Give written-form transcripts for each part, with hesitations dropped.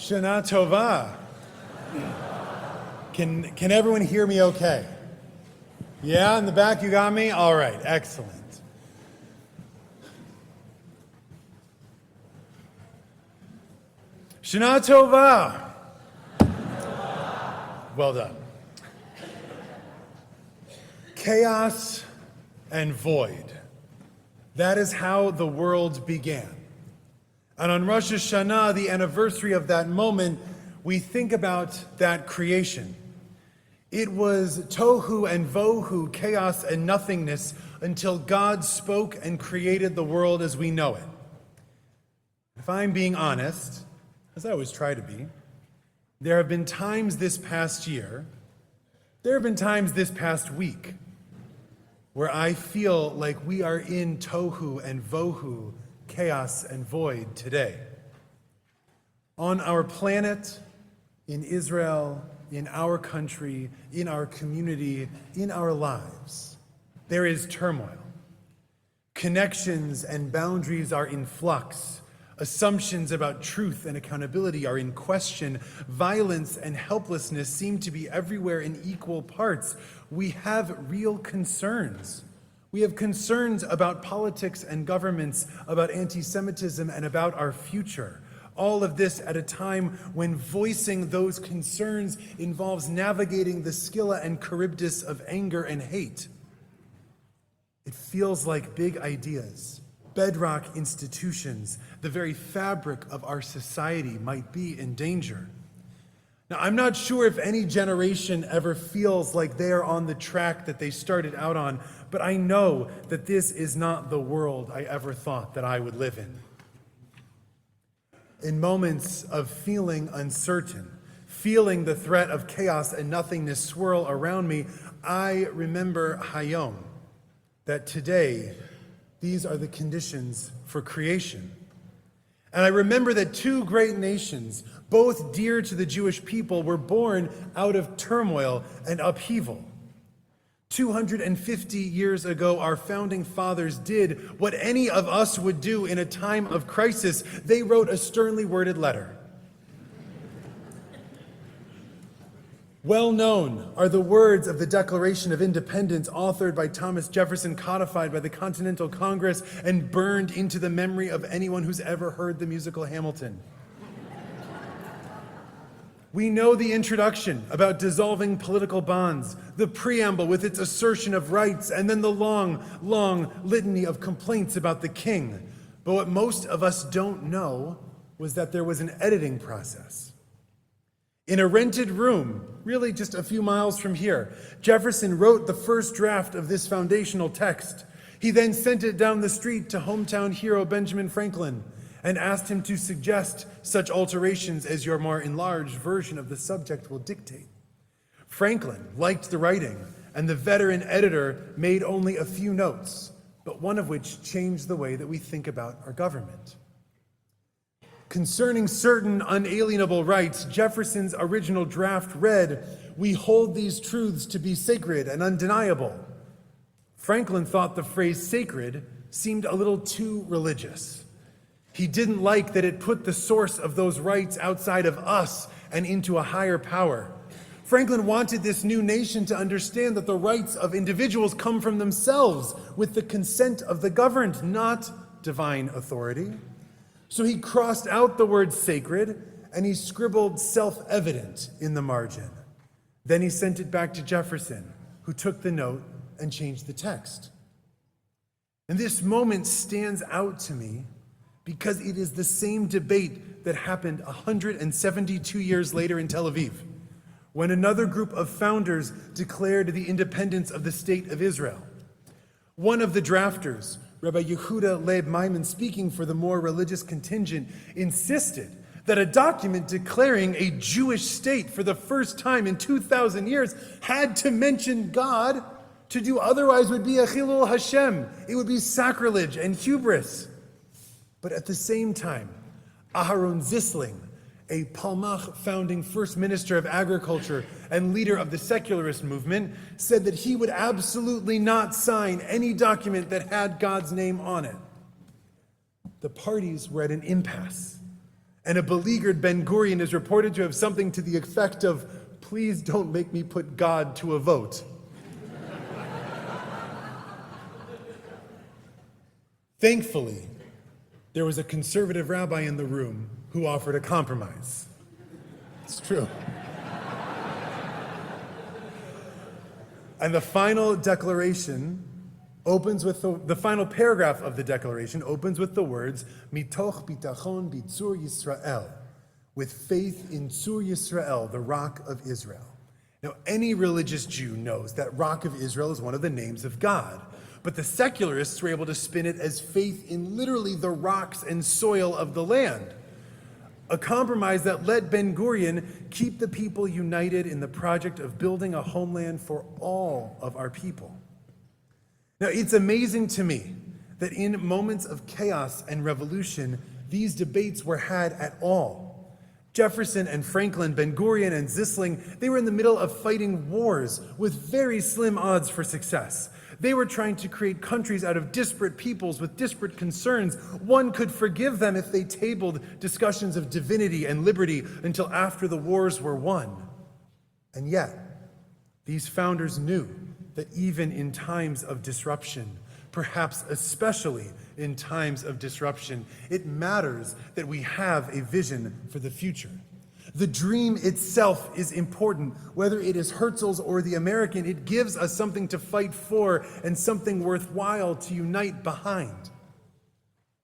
Shana Tova. Can everyone hear me okay? Yeah, in the back you got me? All right, excellent. Shana Tova. Well done. Chaos and void. That is how the world began. And on Rosh Hashanah, the anniversary of that moment, we think about that creation. It was tohu and vohu, chaos and nothingness, until God spoke and created the world as we know it. If I'm being honest, as I always try to be, there have been times this past year, there have been times this past week, where I feel like we are in tohu and vohu, chaos and void today. On our planet, in Israel, in our country, in our community, in our lives, there is turmoil. Connections and boundaries are in flux. Assumptions about truth and accountability are in question. Violence and helplessness seem to be everywhere in equal parts. We have real concerns. We have concerns about politics and governments, about anti-Semitism, and about our future. All of this at a time when voicing those concerns involves navigating the Scylla and Charybdis of anger and hate. It feels like big ideas, bedrock institutions, the very fabric of our society might be in danger. Now, I'm not sure if any generation ever feels like they are on the track that they started out on, but I know that this is not the world I ever thought that I would live in. In moments of feeling uncertain, feeling the threat of chaos and nothingness swirl around me, I remember Hayom, that today, these are the conditions for creation. And I remember that two great nations, both dear to the Jewish people, were born out of turmoil and upheaval. 250 years ago, our founding fathers did what any of us would do in a time of crisis. They wrote a sternly worded letter. Well known are the words of the Declaration of Independence, authored by Thomas Jefferson, codified by the Continental Congress, and burned into the memory of anyone who's ever heard the musical Hamilton. We know the introduction about dissolving political bonds, the preamble with its assertion of rights, and then the long, long litany of complaints about the king. But what most of us don't know was that there was an editing process. In a rented room, really just a few miles from here, Jefferson wrote the first draft of this foundational text. He then sent it down the street to hometown hero Benjamin Franklin and asked him to suggest such alterations as your more enlarged version of the subject will dictate. Franklin liked the writing, and the veteran editor made only a few notes, but one of which changed the way that we think about our government. Concerning certain unalienable rights, Jefferson's original draft read, "We hold these truths to be sacred and undeniable." Franklin thought the phrase sacred seemed a little too religious. He didn't like that it put the source of those rights outside of us and into a higher power. Franklin wanted this new nation to understand that the rights of individuals come from themselves with the consent of the governed, not divine authority. So he crossed out the word sacred and he scribbled self-evident in the margin. Then he sent it back to Jefferson, who took the note and changed the text. And this moment stands out to me because it is the same debate that happened 172 years later in Tel Aviv, when another group of founders declared the independence of the state of Israel. One of the drafters, Rabbi Yehuda Leib Maimon, speaking for the more religious contingent, insisted that a document declaring a Jewish state for the first time in 2,000 years had to mention God. To do otherwise would be a chilul Hashem. It would be sacrilege and hubris. But at the same time, Aharon Zisling, a Palmach founding first minister of agriculture and leader of the secularist movement, said that he would absolutely not sign any document that had God's name on it. The parties were at an impasse, And a beleaguered Ben Gurion is reported to have something to the effect of, "Please don't make me put God to a vote." Thankfully, there was a conservative rabbi in the room who offered a compromise. It's true. And the final declaration opens with the final paragraph of the declaration opens with the words, "Mitoch bitachon b'tzur Yisrael," with faith in Tzur Yisrael, the Rock of Israel. Now, any religious Jew knows that Rock of Israel is one of the names of God, but the secularists were able to spin it as faith in literally the rocks and soil of the land. A compromise that let Ben Gurion keep the people united in the project of building a homeland for all of our people. Now, it's amazing to me that in moments of chaos and revolution, these debates were had at all. Jefferson and Franklin, Ben Gurion and Zisling, they were in the middle of fighting wars with very slim odds for success. They were trying to create countries out of disparate peoples with disparate concerns. One could forgive them if they tabled discussions of divinity and liberty until after the wars were won. And yet, these founders knew that even in times of disruption, perhaps especially in times of disruption, it matters that we have a vision for the future. The dream itself is important. Whether it is Herzl's or the American, it gives us something to fight for and something worthwhile to unite behind.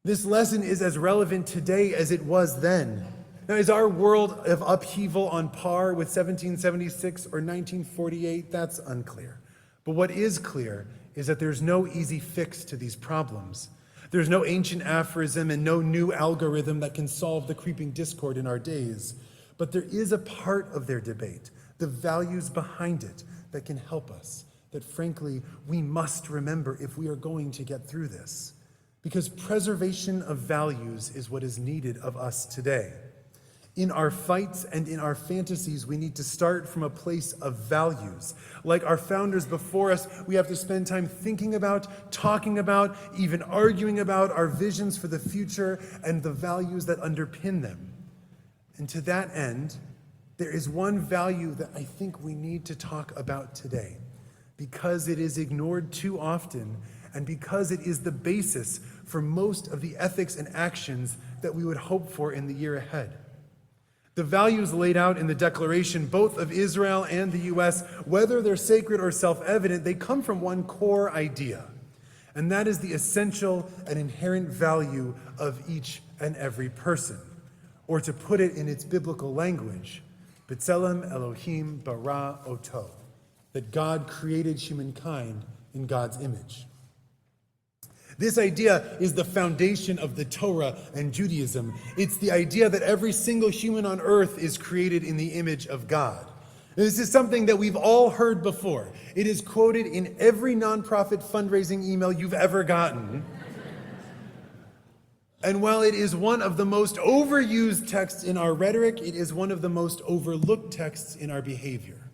This lesson is as relevant today as it was then. Now, is our world of upheaval on par with 1776 or 1948? That's unclear. But what is clear is that there's no easy fix to these problems. There's no ancient aphorism and no new algorithm that can solve the creeping discord in our days. But there is a part of their debate, the values behind it, that can help us, that frankly, we must remember if we are going to get through this. Because preservation of values is what is needed of us today. In our fights and in our fantasies, we need to start from a place of values. Like our founders before us, we have to spend time thinking about, talking about, even arguing about our visions for the future and the values that underpin them. And to that end, there is one value that I think we need to talk about today, because it is ignored too often and because it is the basis for most of the ethics and actions that we would hope for in the year ahead. The values laid out in the Declaration, both of Israel and the U.S., whether they're sacred or self-evident, they come from one core idea, and that is the essential and inherent value of each and every person. Or to put it in its biblical language, B'Tselem Elohim bara oto, that God created humankind in God's image. This idea is the foundation of the Torah and Judaism. It's the idea that every single human on earth is created in the image of God. This is something that we've all heard before. It is quoted in every nonprofit fundraising email you've ever gotten. And while it is one of the most overused texts in our rhetoric, it is one of the most overlooked texts in our behavior.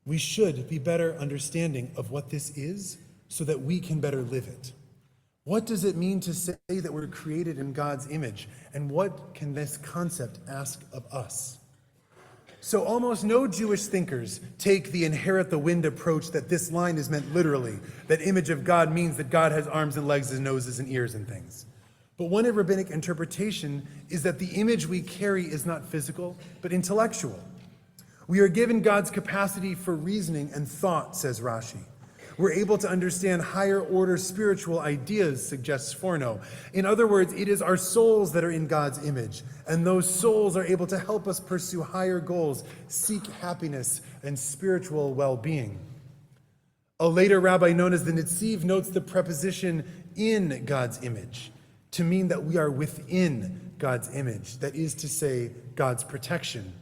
We should be better understanding of what this is so that we can better live it. What does it mean to say that we're created in God's image? And what can this concept ask of us? So almost no Jewish thinkers take the inherit the wind approach that this line is meant literally, that image of God means that God has arms and legs and noses and ears and things. But one rabbinic interpretation is that the image we carry is not physical, but intellectual. We are given God's capacity for reasoning and thought, says Rashi. We're able to understand higher order spiritual ideas, suggests Forno. In other words, it is our souls that are in God's image, and those souls are able to help us pursue higher goals, seek happiness and spiritual well-being. A later rabbi known as the Netziv notes the preposition in God's image to mean that we are within God's image, that is to say, God's protection.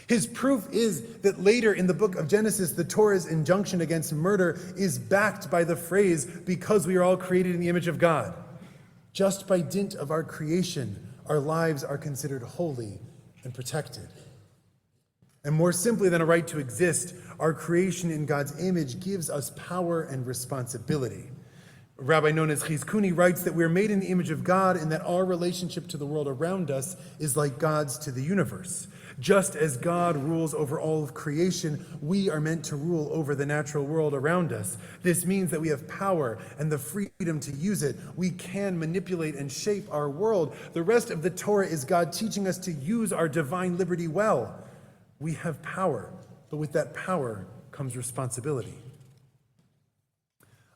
His proof is that later in the book of Genesis, the Torah's injunction against murder is backed by the phrase, because we are all created in the image of God. Just by dint of our creation, our lives are considered holy and protected. And more simply than a right to exist, our creation in God's image gives us power and responsibility. A rabbi known as Chizkuni writes that we are made in the image of God and that our relationship to the world around us is like God's to the universe. Just as God rules over all of creation, we are meant to rule over the natural world around us. This means that we have power and the freedom to use it. We can manipulate and shape our world. The rest of the Torah is God teaching us to use our divine liberty well. We have power, but with that power comes responsibility.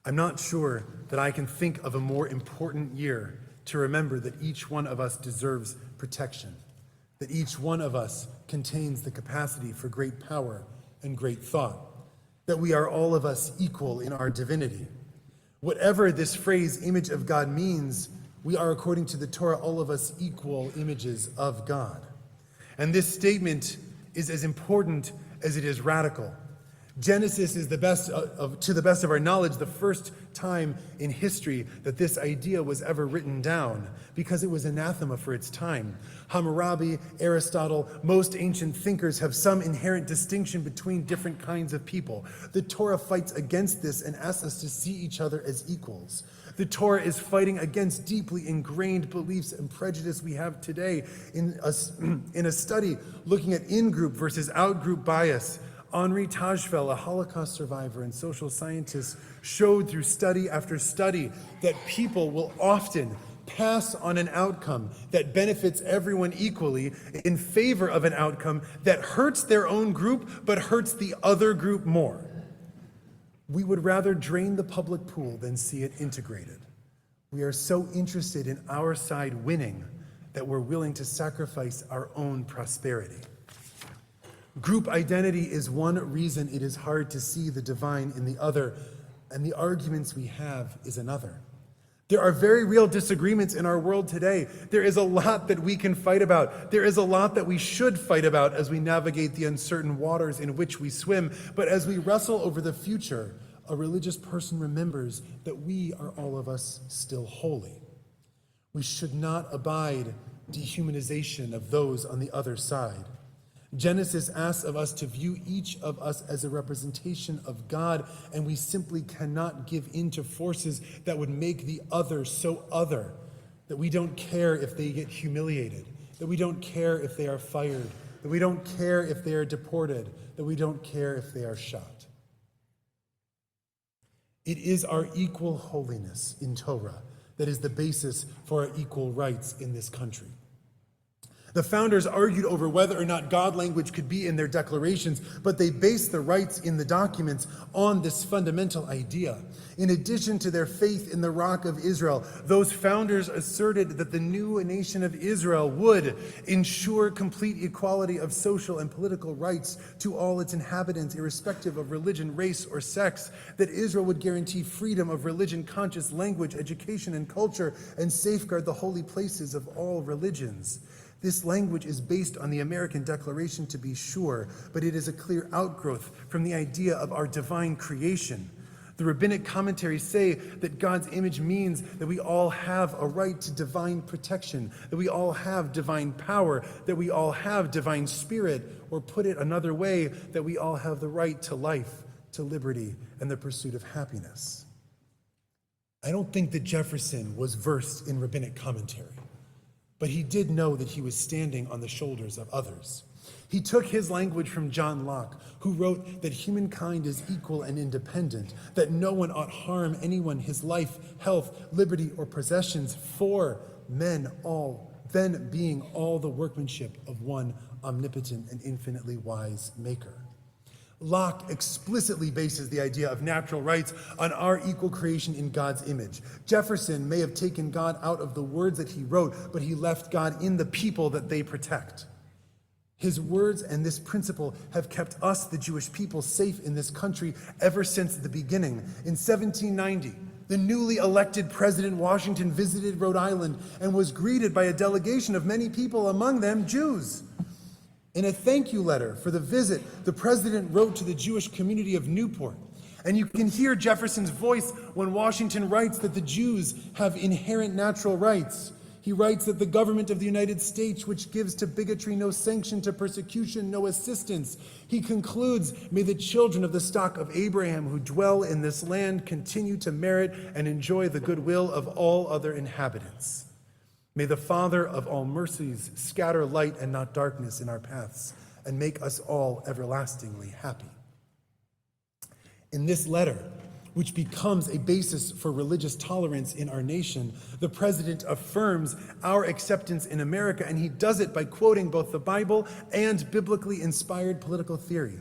I'm not sure that I can think of a more important year to remember that each one of us deserves protection, that each one of us contains the capacity for great power and great thought, that we are all of us equal in our divinity. Whatever this phrase, image of God, means, we are, according to the Torah, all of us equal images of God. And this statement is as important as it is radical. Genesis is to the best of our knowledge, the first time in history that this idea was ever written down, because it was anathema for its time. Hammurabi, Aristotle, most ancient thinkers have some inherent distinction between different kinds of people. The Torah fights against this and asks us to see each other as equals. The Torah is fighting against deeply ingrained beliefs and prejudice we have today. In a study looking at in-group versus out-group bias, Henri Tajfel, a Holocaust survivor and social scientist, showed through study after study that people will often pass on an outcome that benefits everyone equally in favor of an outcome that hurts their own group but hurts the other group more. We would rather drain the public pool than see it integrated. We are so interested in our side winning that we're willing to sacrifice our own prosperity. Group identity is one reason it is hard to see the divine in the other, and the arguments we have is another. There are very real disagreements in our world today. There is a lot that we can fight about. There is a lot that we should fight about as we navigate the uncertain waters in which we swim. But as we wrestle over the future, a religious person remembers that we are all of us still holy. We should not abide dehumanization of those on the other side. Genesis asks of us to view each of us as a representation of God, and we simply cannot give in to forces that would make the other so other that we don't care if they get humiliated, that we don't care if they are fired, that we don't care if they are deported, that we don't care if they are shot. It is our equal holiness in Torah that is the basis for our equal rights in this country. The founders argued over whether or not God language could be in their declarations, but they based the rights in the documents on this fundamental idea. In addition to their faith in the Rock of Israel, those founders asserted that the new nation of Israel would ensure complete equality of social and political rights to all its inhabitants, irrespective of religion, race, or sex, that Israel would guarantee freedom of religion, conscious language, education, and culture, and safeguard the holy places of all religions. This language is based on the American Declaration, to be sure, but it is a clear outgrowth from the idea of our divine creation. The rabbinic commentaries say that God's image means that we all have a right to divine protection, that we all have divine power, that we all have divine spirit, or put it another way, that we all have the right to life, to liberty, and the pursuit of happiness. I don't think that Jefferson was versed in rabbinic commentary, but he did know that he was standing on the shoulders of others. He took his language from John Locke, who wrote that humankind is equal and independent, that no one ought harm anyone, his life, health, liberty, or possessions, for men all, then being all the workmanship of one omnipotent and infinitely wise maker. Locke explicitly bases the idea of natural rights on our equal creation in God's image. Jefferson may have taken God out of the words that he wrote, but he left God in the people that they protect. His words and this principle have kept us, the Jewish people, safe in this country ever since the beginning. In 1790, the newly elected President Washington visited Rhode Island and was greeted by a delegation of many people, among them Jews. In a thank you letter for the visit, the president wrote to the Jewish community of Newport. And you can hear Jefferson's voice when Washington writes that the Jews have inherent natural rights. He writes that the government of the United States, which gives to bigotry no sanction, to persecution no assistance. He concludes, may the children of the stock of Abraham who dwell in this land continue to merit and enjoy the goodwill of all other inhabitants. May the Father of all mercies scatter light and not darkness in our paths and make us all everlastingly happy. In this letter, which becomes a basis for religious tolerance in our nation, the president affirms our acceptance in America, and he does it by quoting both the Bible and biblically inspired political theory.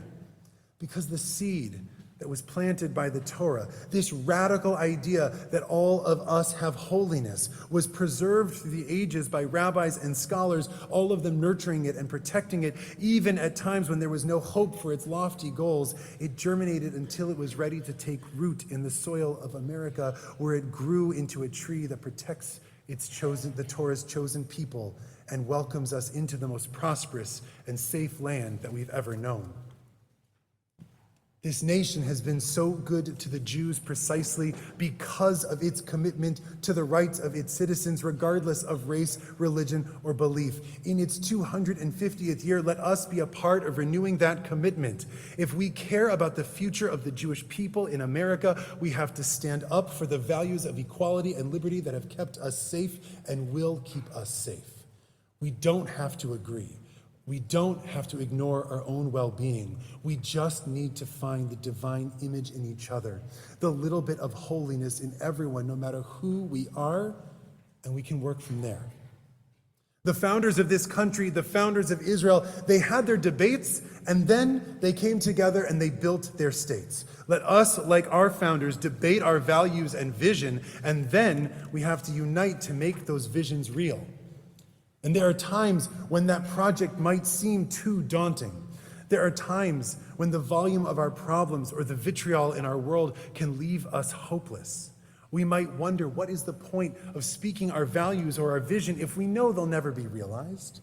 Because the seed that was planted by the Torah, this radical idea that all of us have holiness, was preserved through the ages by rabbis and scholars, all of them nurturing it and protecting it, even at times when there was no hope for its lofty goals. It germinated until it was ready to take root in the soil of America, where it grew into a tree that protects the Torah's chosen people and welcomes us into the most prosperous and safe land that we've ever known. This nation has been so good to the Jews precisely because of its commitment to the rights of its citizens, regardless of race, religion, or belief. In its 250th year, let us be a part of renewing that commitment. If we care about the future of the Jewish people in America, we have to stand up for the values of equality and liberty that have kept us safe and will keep us safe. We don't have to agree. We don't have to ignore our own well-being. We just need to find the divine image in each other, the little bit of holiness in everyone, no matter who we are, and we can work from there. The founders of this country, the founders of Israel, they had their debates, and then they came together and they built their states. Let us, like our founders, debate our values and vision, and then we have to unite to make those visions real. And there are times when that project might seem too daunting. There are times when the volume of our problems or the vitriol in our world can leave us hopeless. We might wonder, what is the point of speaking our values or our vision if we know they'll never be realized?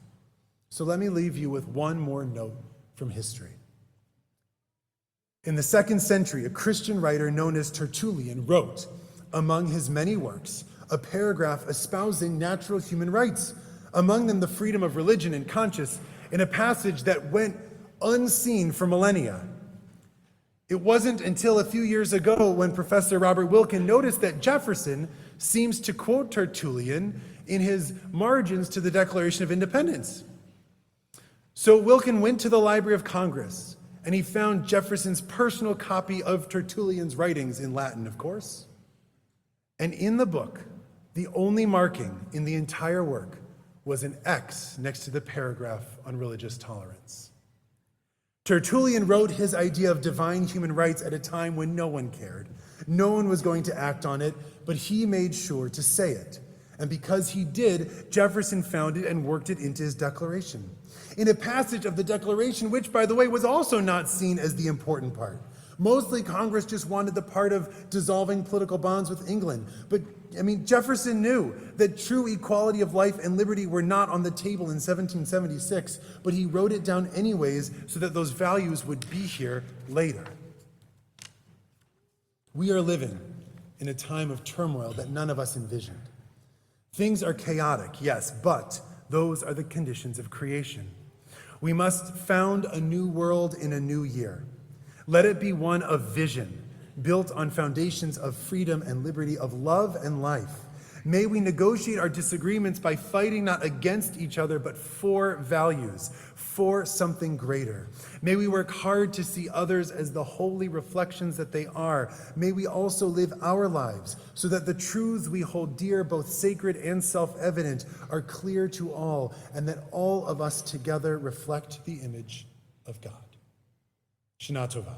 So let me leave you with one more note from history. In the 2nd century, a Christian writer known as Tertullian wrote, among his many works, a paragraph espousing natural human rights, among them the freedom of religion and conscience, in a passage that went unseen for millennia. It wasn't until a few years ago when Professor Robert Wilkin noticed that Jefferson seems to quote Tertullian in his margins to the Declaration of Independence. So Wilkin went to the Library of Congress, and he found Jefferson's personal copy of Tertullian's writings, in Latin, of course. And in the book, the only marking in the entire work was an X next to the paragraph on religious tolerance. Tertullian wrote his idea of divine human rights at a time when no one cared. No one was going to act on it, but he made sure to say it. And because he did, Jefferson found it and worked it into his declaration. In a passage of the Declaration, which, by the way, was also not seen as the important part. Mostly Congress just wanted the part of dissolving political bonds with England. But Jefferson knew that true equality of life and liberty were not on the table in 1776, but he wrote it down anyways so that those values would be here later. We are living in a time of turmoil that none of us envisioned. Things are chaotic, yes, but those are the conditions of creation. We must found a new world in a new year. Let it be one of vision, built on foundations of freedom and liberty, of love and life. May we negotiate our disagreements by fighting not against each other, but for values, for something greater. May we work hard to see others as the holy reflections that they are. May we also live our lives so that the truths we hold dear, both sacred and self-evident, are clear to all, and that all of us together reflect the image of God. Shana Tova.